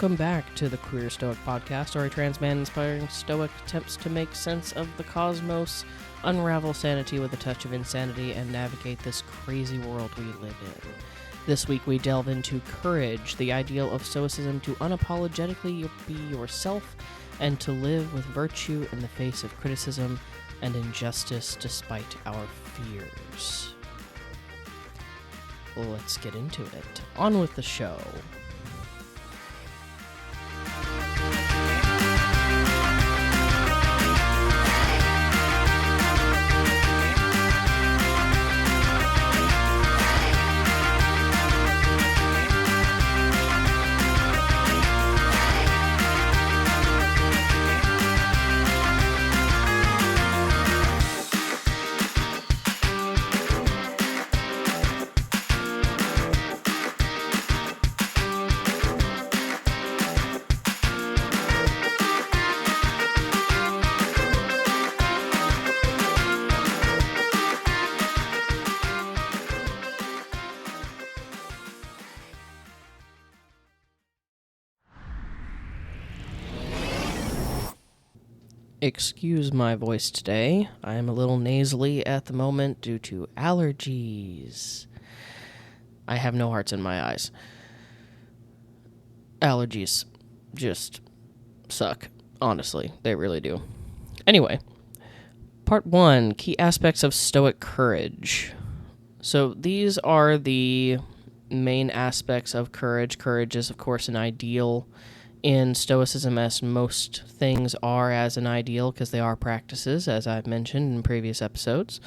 Welcome back to the Queer Stoic Podcast, where a trans man inspiring stoic attempts to make sense of the cosmos, unravel sanity with a touch of insanity, and navigate this crazy world we live in. This week we delve into courage, the ideal of stoicism to unapologetically be yourself and to live with virtue in the face of criticism and injustice despite our fears. Let's get into it. On with the show. Excuse my voice today. I am a little nasally at the moment due to allergies. I have no hearts in my eyes. Allergies just suck. Honestly, they really do. Anyway, part 1, key aspects of stoic courage. So these are the main aspects of courage. Courage is, of course, an ideal in Stoicism, as most things are as an ideal, because they are practices, as I've mentioned in previous episodes.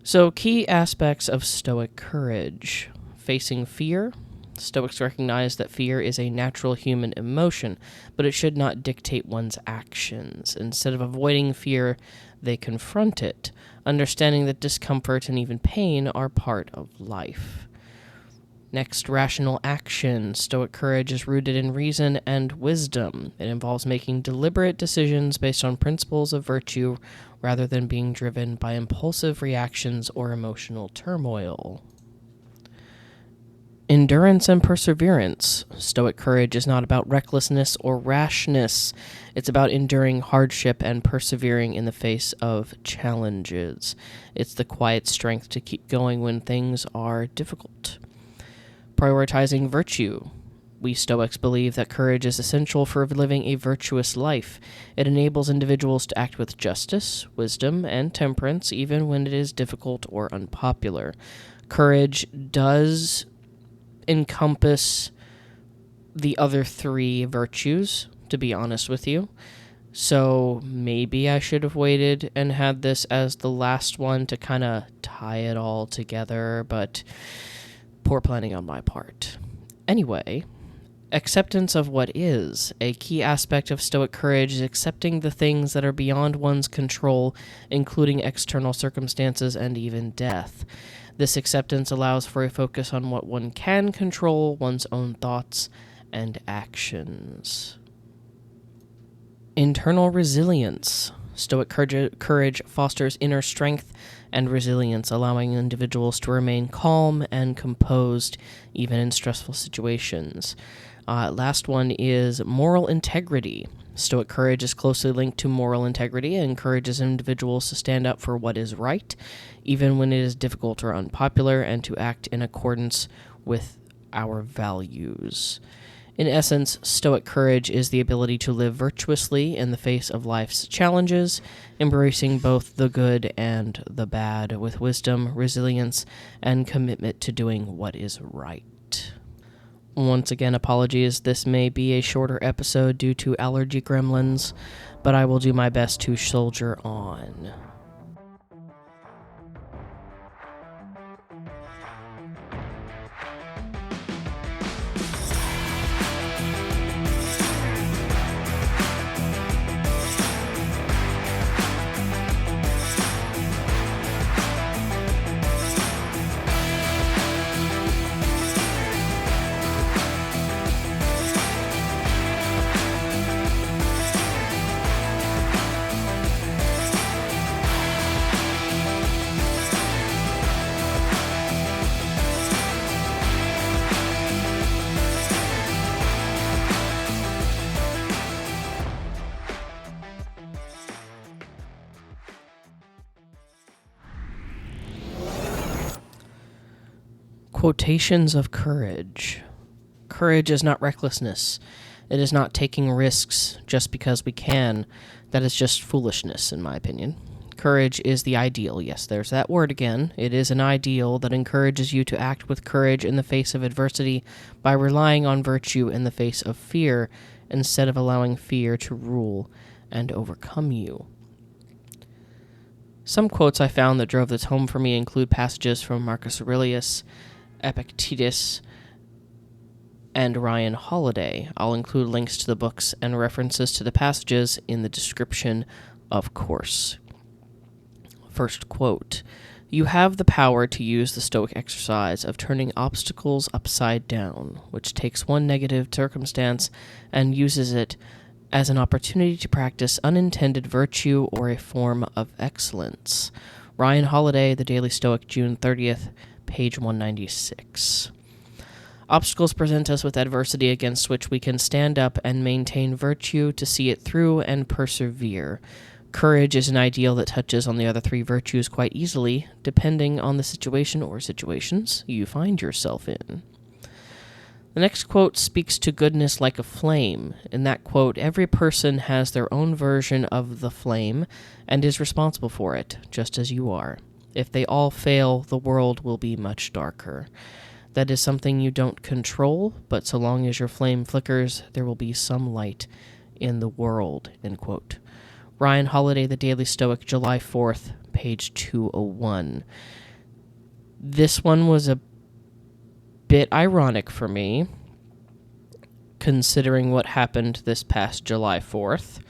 So, key aspects of Stoic courage. Facing fear. Stoics recognize that fear is a natural human emotion, but it should not dictate one's actions. Instead of avoiding fear, they confront it, understanding that discomfort and even pain are part of life. Next, rational action. Stoic courage is rooted in reason and wisdom. It involves making deliberate decisions based on principles of virtue rather than being driven by impulsive reactions or emotional turmoil. Endurance and perseverance. Stoic courage is not about recklessness or rashness. It's about enduring hardship and persevering in the face of challenges. It's the quiet strength to keep going when things are difficult. Prioritizing virtue. We Stoics believe that courage is essential for living a virtuous life. It enables individuals to act with justice, wisdom, and temperance even when it is difficult or unpopular. Courage does encompass the other 3 virtues, to be honest with you. So maybe I should have waited and had this as the last one to kind of tie it all together, but poor planning on my part. Anyway, acceptance of what is. A key aspect of Stoic courage is accepting the things that are beyond one's control, including external circumstances and even death. This acceptance allows for a focus on what one can control, one's own thoughts and actions. Internal resilience. Stoic courage fosters inner strength and resilience, allowing individuals to remain calm and composed even in stressful situations. Last one is moral integrity. Stoic courage is closely linked to moral integrity and encourages individuals to stand up for what is right, even when it is difficult or unpopular, and to act in accordance with our values. In essence, Stoic courage is the ability to live virtuously in the face of life's challenges, embracing both the good and the bad with wisdom, resilience, and commitment to doing what is right. Once again, apologies, this may be a shorter episode due to allergy gremlins, but I will do my best to soldier on. Quotations of courage. Courage is not recklessness. It is not taking risks just because we can. That is just foolishness, in my opinion. Courage is the ideal. Yes, there's that word again. It is an ideal that encourages you to act with courage in the face of adversity by relying on virtue in the face of fear instead of allowing fear to rule and overcome you. Some quotes I found that drove this home for me include passages from Marcus Aurelius, Epictetus, and Ryan Holiday. I'll include links to the books and references to the passages in the description, of course. First quote, "You have the power to use the Stoic exercise of turning obstacles upside down, which takes one negative circumstance and uses it as an opportunity to practice unintended virtue or a form of excellence." Ryan Holiday, The Daily Stoic, June 30th, page 196. Obstacles present us with adversity against which we can stand up and maintain virtue to see it through and persevere. Courage is an ideal that touches on the other three virtues quite easily, depending on the situation or situations you find yourself in. The next quote speaks to goodness like a flame. In that quote, every person has their own version of the flame and is responsible for it, just as you are. If they all fail, the world will be much darker. That is something you don't control, but so long as your flame flickers, there will be some light in the world, end quote. Ryan Holiday, The Daily Stoic, July 4th, page 201. This one was a bit ironic for me, considering what happened this past July 4th.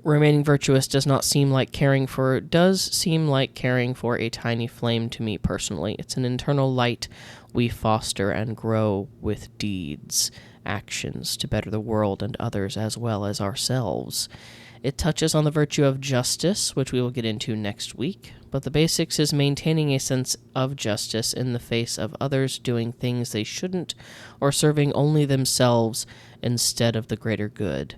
Remaining virtuous does seem like caring for a tiny flame to me personally. It's an internal light we foster and grow with deeds, actions to better the world and others as well as ourselves. It touches on the virtue of justice, which we will get into next week, but the basics is maintaining a sense of justice in the face of others doing things they shouldn't or serving only themselves instead of the greater good.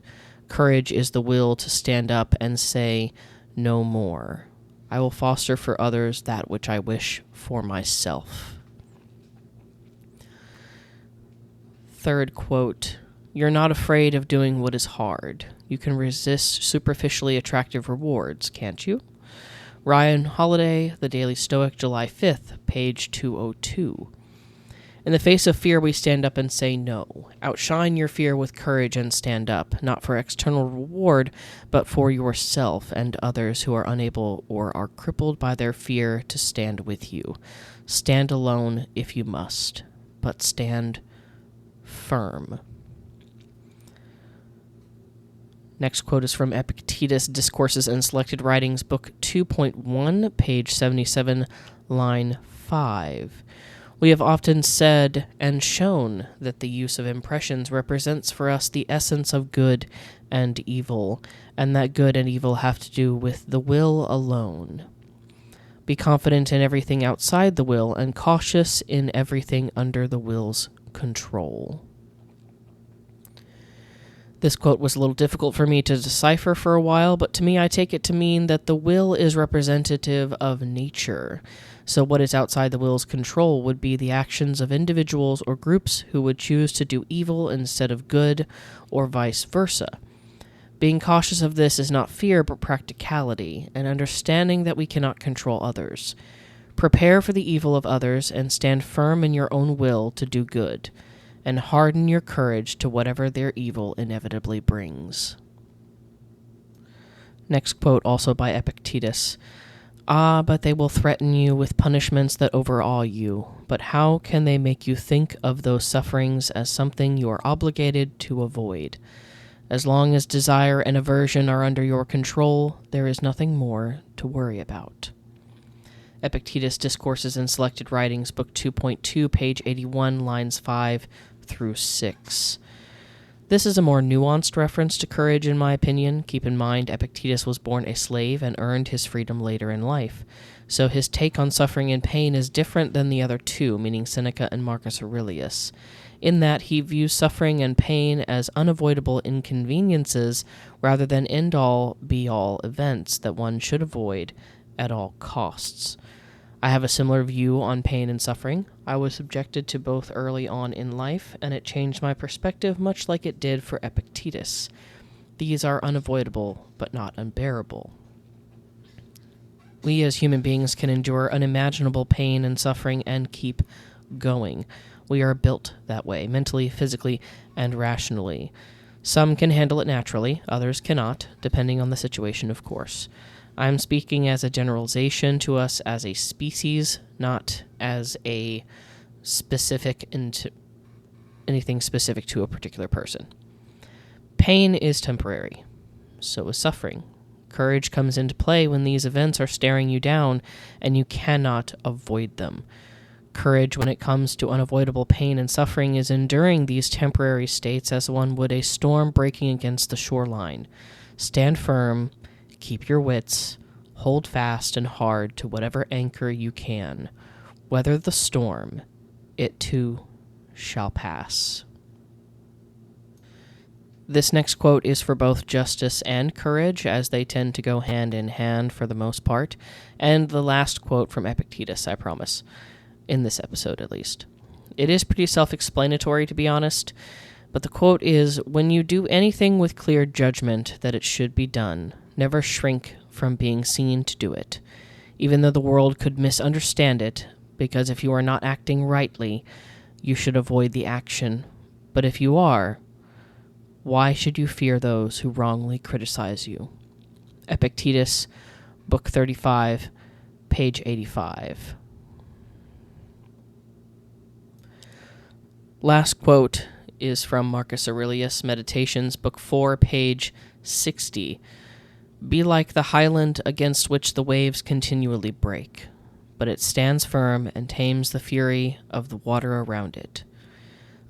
Courage is the will to stand up and say, "No more. I will foster for others that which I wish for myself." Third quote, "You're not afraid of doing what is hard. You can resist superficially attractive rewards, can't you?" Ryan Holiday, The Daily Stoic, July 5th, page 202. In the face of fear, we stand up and say no. Outshine your fear with courage and stand up, not for external reward, but for yourself and others who are unable or are crippled by their fear to stand with you. Stand alone if you must, but stand firm. Next quote is from Epictetus, Discourses and Selected Writings, Book 2.1, page 77, line 5. We have often said and shown that the use of impressions represents for us the essence of good and evil, and that good and evil have to do with the will alone. Be confident in everything outside the will, and cautious in everything under the will's control. This quote was a little difficult for me to decipher for a while, but to me I take it to mean that the will is representative of nature. So what is outside the will's control would be the actions of individuals or groups who would choose to do evil instead of good, or vice versa. Being cautious of this is not fear but practicality, and understanding that we cannot control others. Prepare for the evil of others and stand firm in your own will to do good, and harden your courage to whatever their evil inevitably brings. Next quote, also by Epictetus. Ah, but they will threaten you with punishments that overawe you. But how can they make you think of those sufferings as something you are obligated to avoid? As long as desire and aversion are under your control, there is nothing more to worry about. Epictetus, Discourses and Selected Writings, Book 2.2, page 81, lines 5 through 6. This is a more nuanced reference to courage, in my opinion. Keep in mind, Epictetus was born a slave and earned his freedom later in life, so his take on suffering and pain is different than the other two, meaning Seneca and Marcus Aurelius, in that he views suffering and pain as unavoidable inconveniences rather than end-all, be-all events that one should avoid at all costs. I have a similar view on pain and suffering. I was subjected to both early on in life, and it changed my perspective much like it did for Epictetus. These are unavoidable, but not unbearable. We as human beings can endure unimaginable pain and suffering and keep going. We are built that way, mentally, physically, and rationally. Some can handle it naturally, others cannot, depending on the situation, of course. I'm speaking as a generalization to us as a species, not as a anything specific to a particular person. Pain is temporary. So is suffering. Courage comes into play when these events are staring you down and you cannot avoid them. Courage, when it comes to unavoidable pain and suffering, is enduring these temporary states as one would a storm breaking against the shoreline. Stand firm, keep your wits, hold fast and hard to whatever anchor you can. Weather the storm, it too shall pass. This next quote is for both justice and courage, as they tend to go hand in hand for the most part, and the last quote from Epictetus, I promise, in this episode at least. It is pretty self-explanatory, to be honest, but the quote is, "When you do anything with clear judgment that it should be done, never shrink from being seen to do it, even though the world could misunderstand it, because if you are not acting rightly, you should avoid the action. But if you are, why should you fear those who wrongly criticize you?" Epictetus, Book 35, page 85. Last quote is from Marcus Aurelius' Meditations, Book 4, page 60. "Be like the highland against which the waves continually break, but it stands firm and tames the fury of the water around it."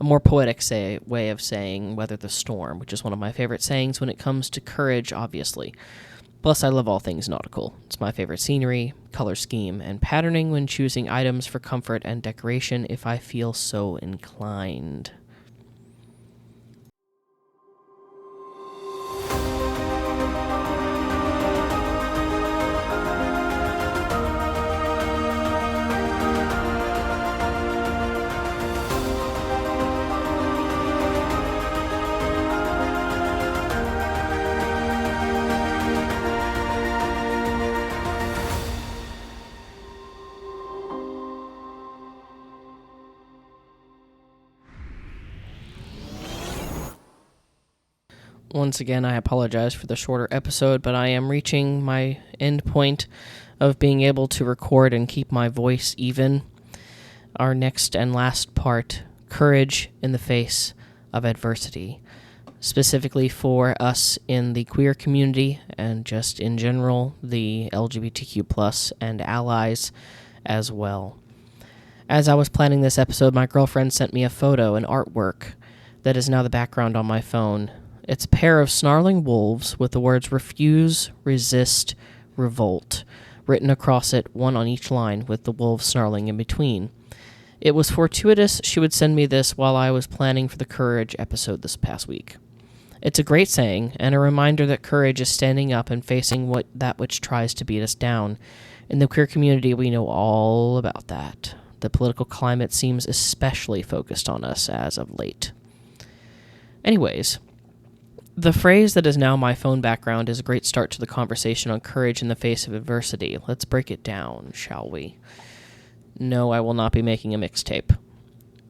A more poetic way of saying weather the storm, which is one of my favorite sayings when it comes to courage, obviously. Plus, I love all things nautical. It's my favorite scenery, color scheme, and patterning when choosing items for comfort and decoration if I feel so inclined. Once again, I apologize for the shorter episode, but I am reaching my end point of being able to record and keep my voice even. Our next and last part, courage in the face of adversity, specifically for us in the queer community and just in general, the LGBTQ+ and allies as well. As I was planning this episode, my girlfriend sent me a photo, an artwork, that is now the background on my phone. It's a pair of snarling wolves with the words refuse, resist, revolt written across it, one on each line, with the wolves snarling in between. It was fortuitous she would send me this while I was planning for the courage episode this past week. It's a great saying, and a reminder that courage is standing up and facing that which tries to beat us down. In the queer community, we know all about that. The political climate seems especially focused on us as of late. Anyways, the phrase that is now my phone background is a great start to the conversation on courage in the face of adversity. Let's break it down, shall we? No, I will not be making a mixtape.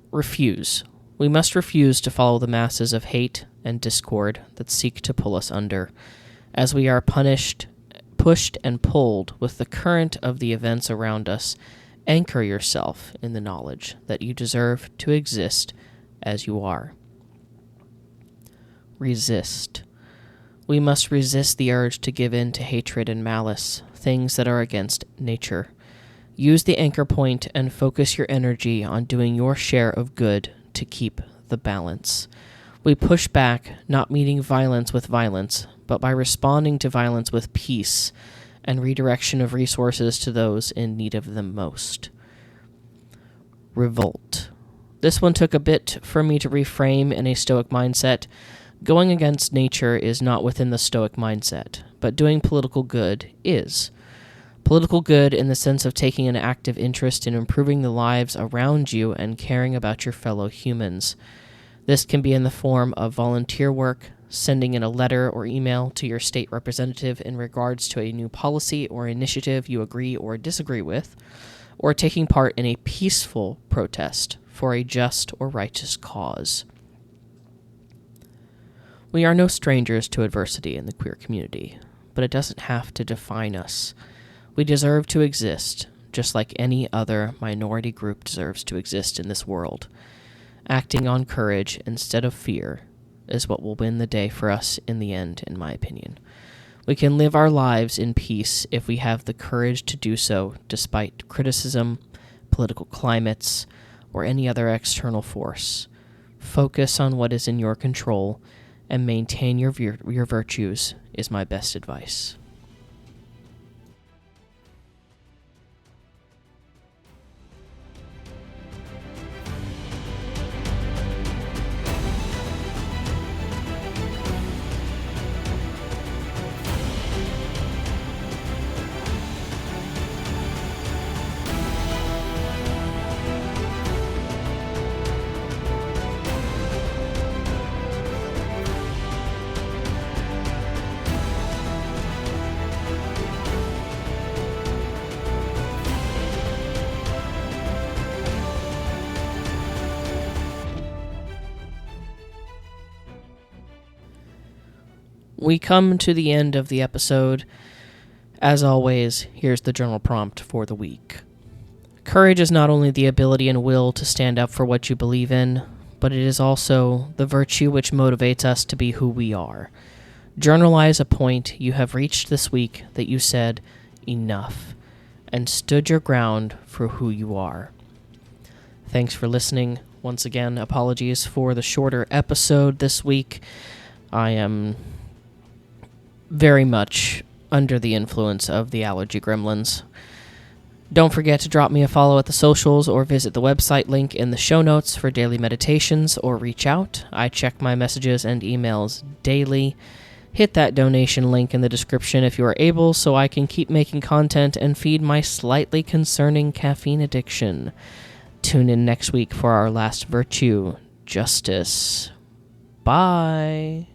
Refuse. We must refuse to follow the masses of hate and discord that seek to pull us under, as we are pushed and pulled with the current of the events around us. Anchor yourself in the knowledge that you deserve to exist as you are. Resist. We must resist the urge to give in to hatred and malice, things that are against nature. Use the anchor point and focus your energy on doing your share of good to keep the balance. We push back, not meeting violence with violence, but by responding to violence with peace and redirection of resources to those in need of them most. Revolt. This one took a bit for me to reframe in a Stoic mindset. Going against nature is not within the Stoic mindset, but doing political good is. Political good in the sense of taking an active interest in improving the lives around you and caring about your fellow humans. This can be in the form of volunteer work, sending in a letter or email to your state representative in regards to a new policy or initiative you agree or disagree with, or taking part in a peaceful protest for a just or righteous cause. We are no strangers to adversity in the queer community, but it doesn't have to define us. We deserve to exist, just like any other minority group deserves to exist in this world. Acting on courage instead of fear is what will win the day for us in the end, in my opinion. We can live our lives in peace if we have the courage to do so despite criticism, political climates, or any other external force. Focus on what is in your control and maintain your virtues is my best advice. We come to the end of the episode. As always, here's the journal prompt for the week. Courage is not only the ability and will to stand up for what you believe in, but it is also the virtue which motivates us to be who we are. Journalize a point you have reached this week that you said, enough, and stood your ground for who you are. Thanks for listening. Once again, apologies for the shorter episode this week. I am very much under the influence of the allergy gremlins. Don't forget to drop me a follow at the socials or visit the website link in the show notes for daily meditations or reach out. I check my messages and emails daily. Hit that donation link in the description if you are able so I can keep making content and feed my slightly concerning caffeine addiction. Tune in next week for our last virtue, justice. Bye.